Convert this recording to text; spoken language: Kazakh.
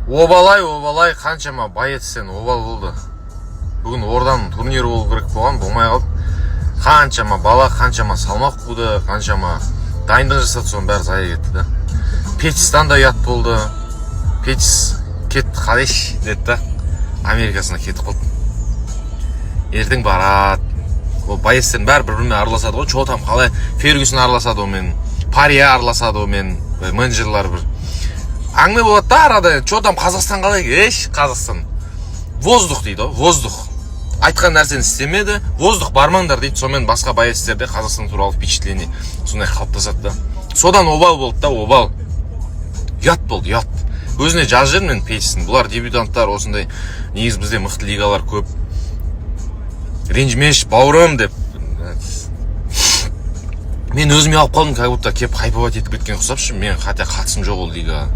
Обалай қаншама боецтен обал болды. Бүгін ордан турнирі болу керек болған, болмай қалды. Қаншама бала, қаншама салмақ қуды, қаншама дайындық жасады, соның бәрі зая кетті да. Петистан да ұят болды. Петис кетті, қалеш деді да. Америкасына кетіп қалды. Ертең барады. Ол боецтен бәрі бір-бірімен араласады ғой. Чотам қалай Фергюсон араласады омен, Пария араласады омен, менеджерлар бір. Әңгіме болады да арада. Чотам Қазақстан қалай? Қазақстан. Воздух дейді, воздух. Айтқан нәрсені істемеді, воздух бармаңдар дейді. Сонымен басқа боецтерде Қазақстан туралы впечатление сондай қалыптасады да. Содан обал болды да, обал. Ұят болды, ұят. Өзіне жазып жүрмін мен Петистің. Бұлар дебютанттар осындай, негіз бізде мықты лигалар көп. Ренжімеш, бауырым деп. Мен өзіме алып қалдым, как будто кеп хайповать етіп кеткен ұқсапшы. Мен хотя қатысым жоқ ол лигаға.